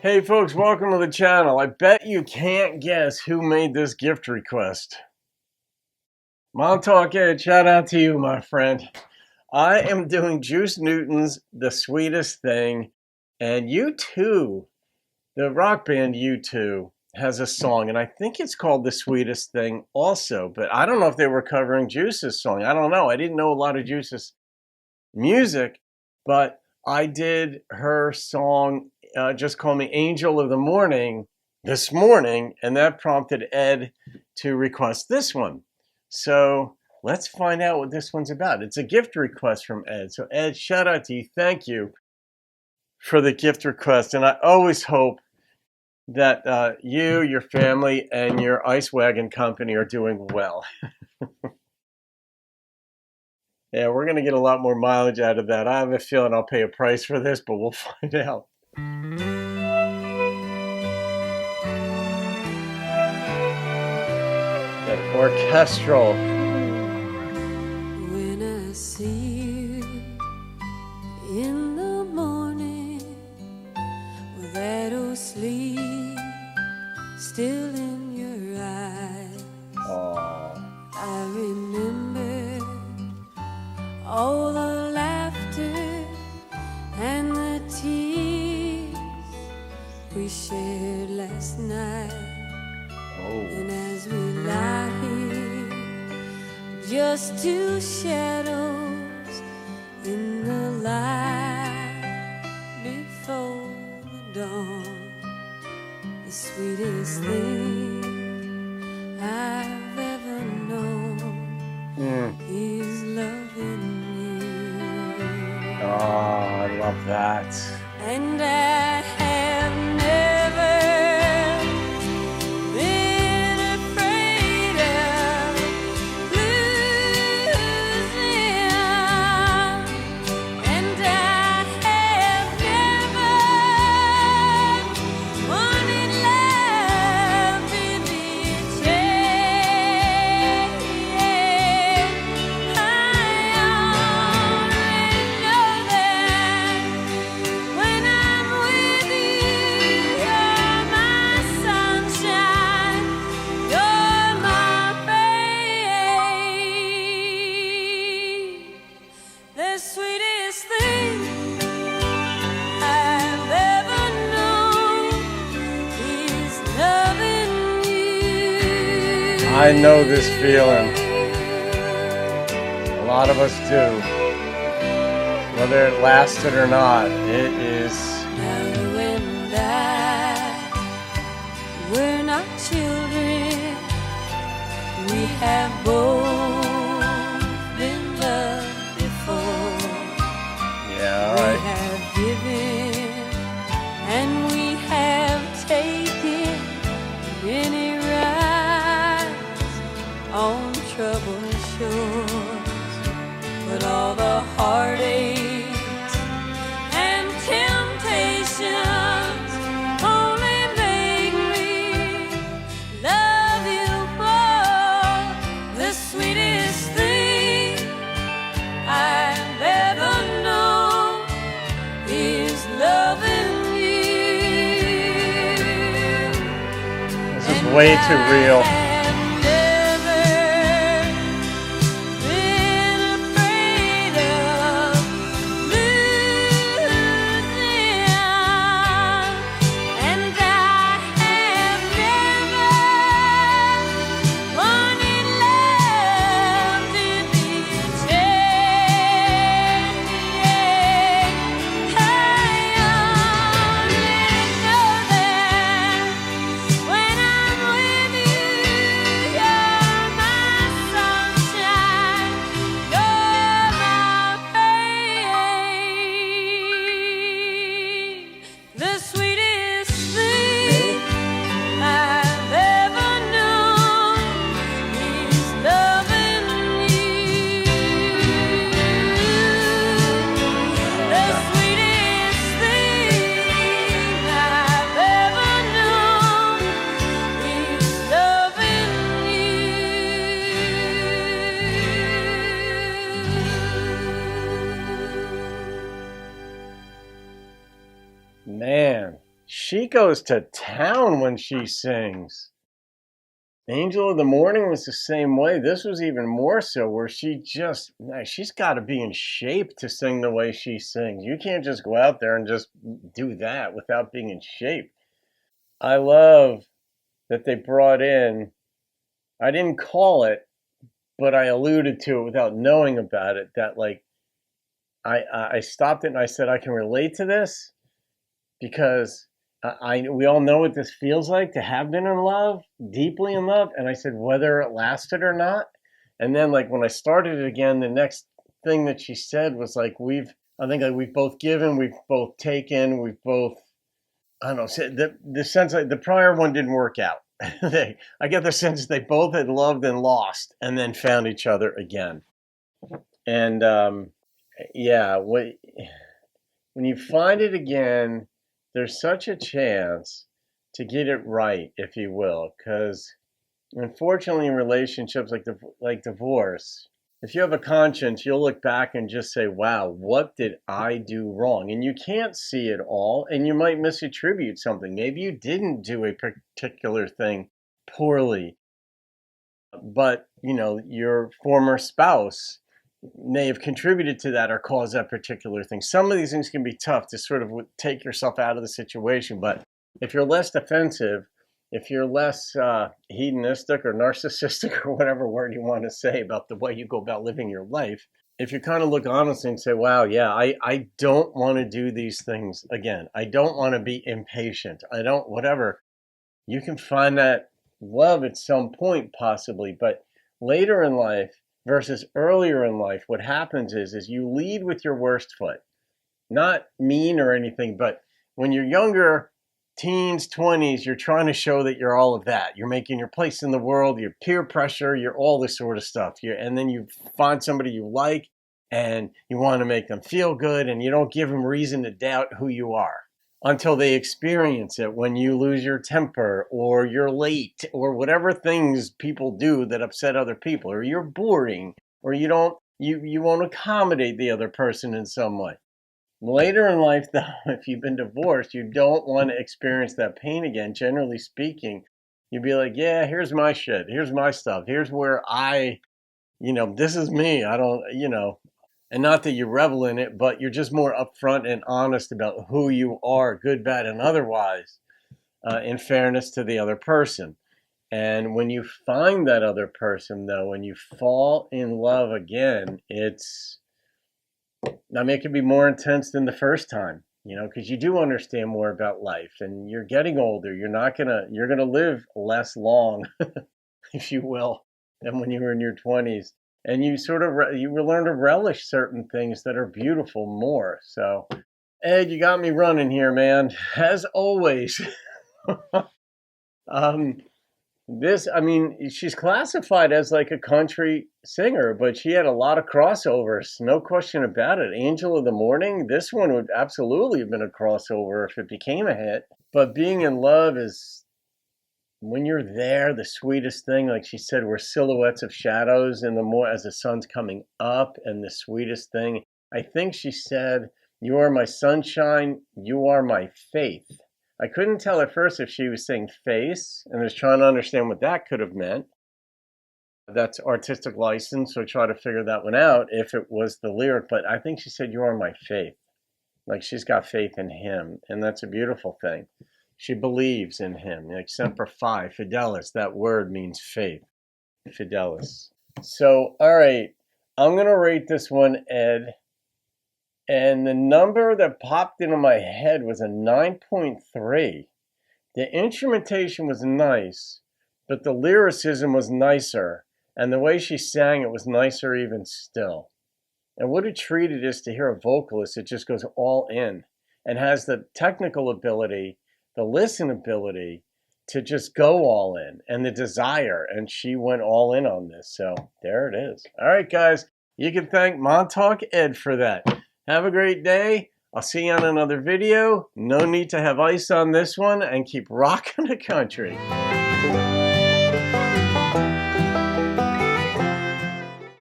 Hey folks, welcome to the channel. I bet you can't guess who made this gift request. Montauk Ed, shout out to you, my friend. I am doing Juice Newton's The Sweetest Thing, and U2, the rock band U2, has a song, and I think it's called The Sweetest Thing also, but I don't know if they were covering Juice's song. I don't know. I didn't know a lot of Juice's music, but I did her song, Just Call Me Angel of the Morning, this morning, and that prompted Ed to request this one. So let's find out what this one's about. It's a gift request from Ed. So Ed, shout out to you. Thank you for the gift request. And I always hope that you, your family, and your ice wagon company are doing well. Yeah, we're going to get a lot more mileage out of that. I have a feeling I'll pay a price for this, but we'll find out. That orchestral. When I see you in the morning with that old sleep still in your eyes, I remember all the laughter and the tears we shared last night. And as we lie here, just two shadows in the light before the dawn, the sweetest thing I've ever known is loving you. Oh, I love that. And I have never been afraid of losing, and I have never wanted love to be changed. I already know that when I'm with you, you're my sunshine, you're my babe. The sweetest thing I've ever known is loving you. I know this feeling. A lot of us do. Whether it lasted or not, it is. Now you and we're not children. We have both been loved before. Yeah, all We right. have given and we have taken many rides on troubled shores, but all the heartaches and temptations only make me love you more. The sweetest thing I've ever known is loving you. This is way too real. I've never been afraid of losing, and I have never wanted love to be changed. I already know that when I'm with you, you're my sunshine, you're my babe. The sweetest thing I've ever known is loving you. The sweetest thing I've ever known is loving you. Man, She goes to town when she sings. Angel of the Morning was the same way. This was even more so, where she's got to be in shape to sing the way she sings. You can't just go out there and just do that without being in shape. I love that they brought in, I didn't call it, but I alluded to it without knowing about it, that like I stopped it and I said, I can relate to this because we all know what this feels like to have been in love, deeply in love. And I said, whether it lasted or not. And then like when I started it again, the next thing that she said was like, I think like we've both given, we've both taken, we've both, I don't know, the sense like the prior one didn't work out. I get the sense they both had loved and lost and then found each other again. And yeah, when you find it again, there's such a chance to get it right, if you will, because unfortunately in relationships like divorce, if you have a conscience, you'll look back and just say, wow, what did I do wrong? And you can't see it all, and you might misattribute something. Maybe you didn't do a particular thing poorly, but your former spouse may have contributed to that or caused that particular thing. Some of these things can be tough to sort of take yourself out of the situation, but if you're less defensive, if you're less hedonistic or narcissistic or whatever word you want to say about the way you go about living your life, if you kind of look honestly and say, wow, yeah, I don't want to do these things again. I don't want to be impatient. I don't, whatever. You can find that love at some point possibly, but later in life, versus earlier in life, what happens is you lead with your worst foot. Not mean or anything, but when you're younger, teens, 20s, you're trying to show that you're all of that. You're making your place in the world, your peer pressure, you're all this sort of stuff. And then you find somebody you like and you want to make them feel good and you don't give them reason to doubt who you are until they experience it when you lose your temper or you're late or whatever things people do that upset other people, or you're boring, or you won't accommodate the other person in some way. Later in life, though, if you've been divorced, you don't want to experience that pain again. Generally speaking, you'd be like, yeah, here's my shit. Here's my stuff. Here's where this is me. I don't, and not that you revel in it, but you're just more upfront and honest about who you are, good, bad, and otherwise, in fairness to the other person. And when you find that other person, though, when you fall in love again, it can be more intense than the first time, because you do understand more about life and you're getting older. You're going to live less long, if you will, than when you were in your 20s. And you sort of you will learn to relish certain things that are beautiful more. So, Ed, you got me running here, man. As always. She's classified as like a country singer, but she had a lot of crossovers, no question about it. Angel of the Morning, this one would absolutely have been a crossover if it became a hit. But being in love is, when you're there, the sweetest thing. Like she said, we're silhouettes of shadows in the more as the sun's coming up, and the sweetest thing. I think she said, you are my sunshine, you are my faith. I couldn't tell at first if she was saying face, and I was trying to understand what that could have meant. That's artistic license, so try to figure that one out if it was the lyric. But I think she said, you are my faith. Like she's got faith in him, and that's a beautiful thing. She believes in him. Like Semper Fi, Fidelis, that word means faith. Fidelis. So, all right, I'm going to rate this one, Ed. And the number that popped into my head was a 9.3. The instrumentation was nice, but the lyricism was nicer. And the way she sang it was nicer even still. And what a treat it is to hear a vocalist that just goes all in and has the technical ability, the listenability to just go all in, and the desire. And she went all in on this. So there it is. All right, guys, you can thank Montauk Ed for that. Have a great day. I'll see you on another video. No need to have ice on this one, and keep rocking the country.